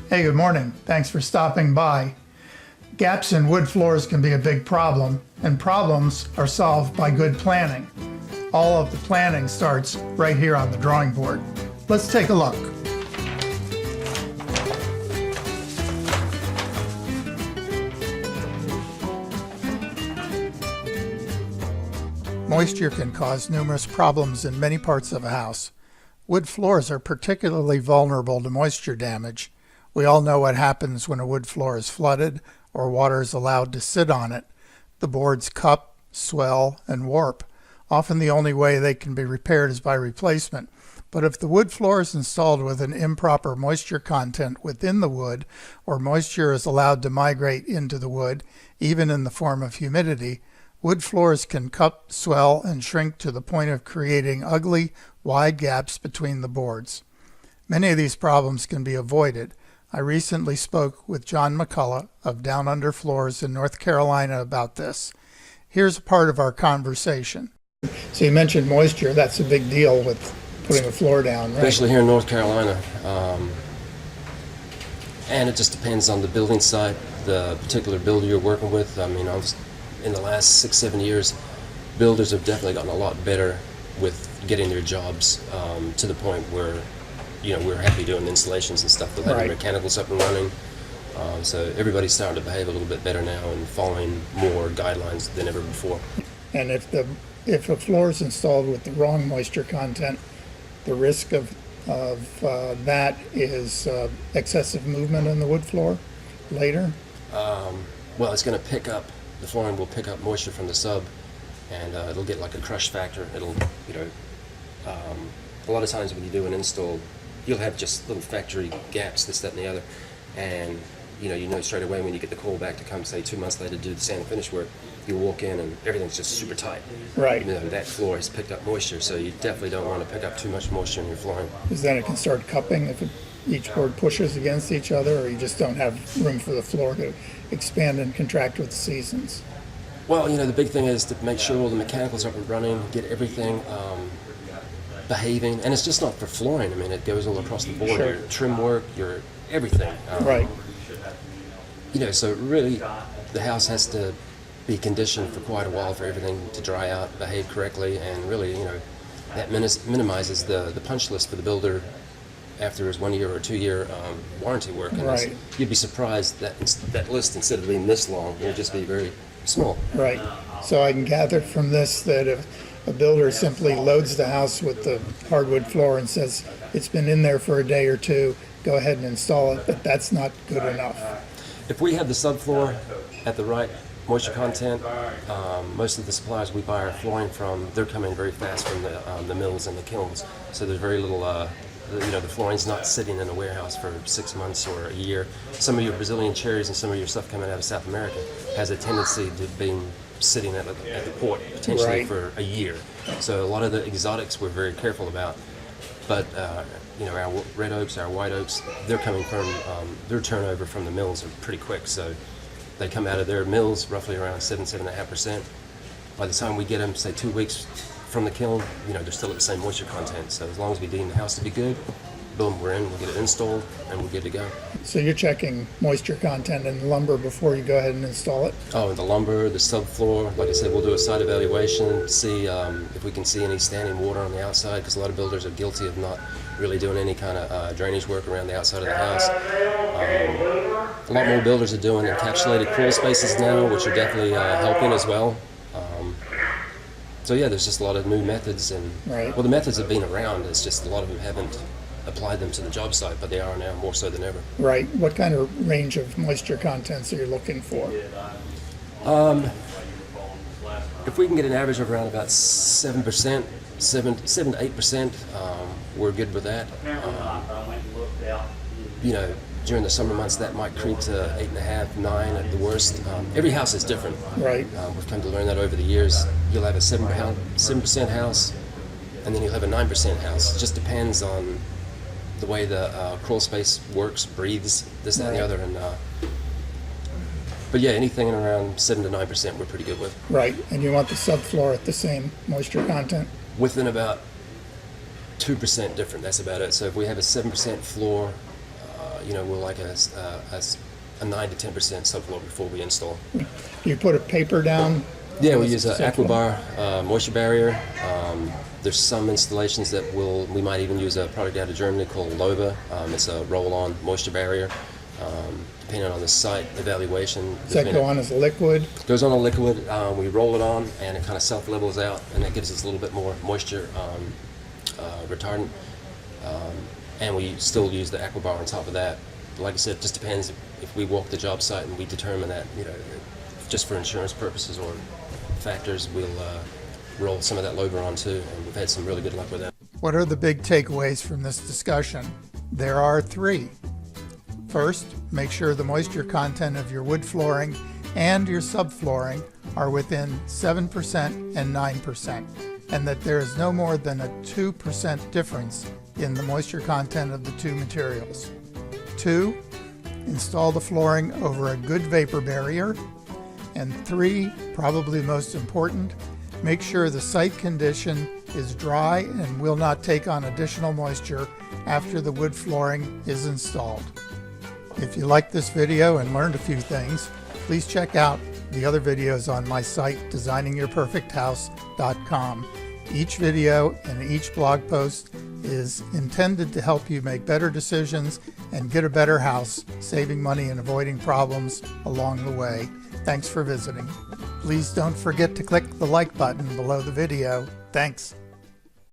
Hey, good morning. Thanks for stopping by. Gaps in wood floors can be a big problem, and problems are solved by good planning. All of the planning starts right here on the drawing board. Let's take a look. Moisture can cause numerous problems in many parts of a house. Wood floors are particularly vulnerable to moisture damage. We all know what happens when a wood floor is flooded or water is allowed to sit on it. The boards cup, swell, and warp. Often the only way they can be repaired is by replacement. But if the wood floor is installed with an improper moisture content within the wood, or moisture is allowed to migrate into the wood, even in the form of humidity, wood floors can cup, swell, and shrink to the point of creating ugly, wide gaps between the boards. Many of these problems can be avoided. I recently spoke with John McCullough of DownUnder Floors in North Carolina about this. Here's a part of our conversation. So you mentioned moisture. That's a big deal with putting a floor down, right? Especially here in North Carolina. And it just depends on the building site, the particular builder you're working with. I mean, in the last 6-7 years, builders have definitely gotten a lot better with getting their jobs to the point where, you know, we're happy doing installations and stuff with having mechanicals up and running. So everybody's starting to behave a little bit better now and following more guidelines than ever before. And if a floor is installed with the wrong moisture content, the risk of that is excessive movement in the wood floor later? Well, it's going to pick up, the flooring will pick up moisture from the sub, and it'll get like a crush factor. It'll, you know, a lot of times when you do an install, you'll have just little factory gaps, this, that, and the other, and you know straight away when you get the call back to come, say 2 months later, to do the sand and finish work, you walk in and everything's just super tight. Right. You know, that floor has picked up moisture, so you definitely don't want to pick up too much moisture in your flooring. Because then it can start cupping if each board pushes against each other, or you just don't have room for the floor to expand and contract with the seasons. Well, you know, the big thing is to make sure all the mechanicals are up and running, get everything behaving, and it's just not for flooring. I mean, it goes all across the board. Sure. Your trim work, your everything. Right. You know, so really, the house has to be conditioned for quite a while for everything to dry out, behave correctly, and really, you know, that minimizes the punch list for the builder after his 1 year or 2 year warranty work. And Right. you'd be surprised that that list, instead of being this long, it would just be very small. Right. So I can gather from this that if a builder simply loads the house with the hardwood floor and says it's been in there for a day or two, go ahead and install it, but that's not good enough. If we have the subfloor at the right moisture content, most of the suppliers we buy our flooring from, they're coming very fast from the mills and the kilns. So there's very little, you know, the flooring's not sitting in a warehouse for 6 months or a year. Some of your Brazilian cherries and some of your stuff coming out of South America has a tendency to be sitting at the port potentially for a year. So a lot of the exotics we're very careful about. But you know, our red oaks, our white oaks, they're coming from, their turnover from the mills are pretty quick. So they come out of their mills roughly around 7.5%. By the time we get them, say 2 weeks from the kiln, you know, they're still at the same moisture content. So as long as we deem the house to be good, boom, we're in, we'll get it installed, and we're good to go. So you're checking moisture content in the lumber before you go ahead and install it? Oh, and the lumber, the subfloor, like I said, we'll do a site evaluation, see if we can see any standing water on the outside, because a lot of builders are guilty of not really doing any kind of drainage work around the outside of the house. A lot more builders are doing encapsulated crawl spaces now, which are definitely helping as well. So yeah, there's just a lot of new methods, and well, the methods have been around, it's just a lot of them haven't applied them to the job site, but they are now more so than ever. Right. What kind of range of moisture contents are you looking for? If we can get an average of around about 7%, 7 to 8%, we're good with that. You know, during the summer months, that might creep to 8.5, 9 at the worst. Every house is different. Right. We've come to learn that over the years. You'll have a 7% house, and then you'll have a 9% house. It just depends on the way the crawl space works, breathes, this, that, and the other. And but yeah, anything around 7 to 9% we're pretty good with. Right, and you want the subfloor at the same moisture content? Within about 2% different, that's about it. So if we have a 7% floor, we'll like a 9 to 10% subfloor before we install. You put a paper down? Yeah, we use an Aquabar moisture barrier. There's some installations that we might even use a product out of Germany called Loba. It's a roll-on moisture barrier. Depending on the site evaluation. Does that go on as a liquid? Goes on a liquid. We roll it on, and it kind of self-levels out, and that gives us a little bit more moisture retardant. And we still use the Aquabar on top of that. Like I said, it just depends if we walk the job site and we determine that, just for insurance purposes or factors, we'll roll some of that Loba on too, and we've had some really good luck with that. What are the big takeaways from this discussion? There are 3. First, make sure the moisture content of your wood flooring and your subflooring are within 7% and 9%, and that there is no more than a 2% difference in the moisture content of the 2 materials. 2, install the flooring over a good vapor barrier. And 3, probably most important, make sure the site condition is dry and will not take on additional moisture after the wood flooring is installed. If you liked this video and learned a few things, please check out the other videos on my site, designingyourperfecthouse.com. Each video and each blog post is intended to help you make better decisions and get a better house, saving money and avoiding problems along the way. Thanks for visiting. Please don't forget to click the like button below the video. Thanks.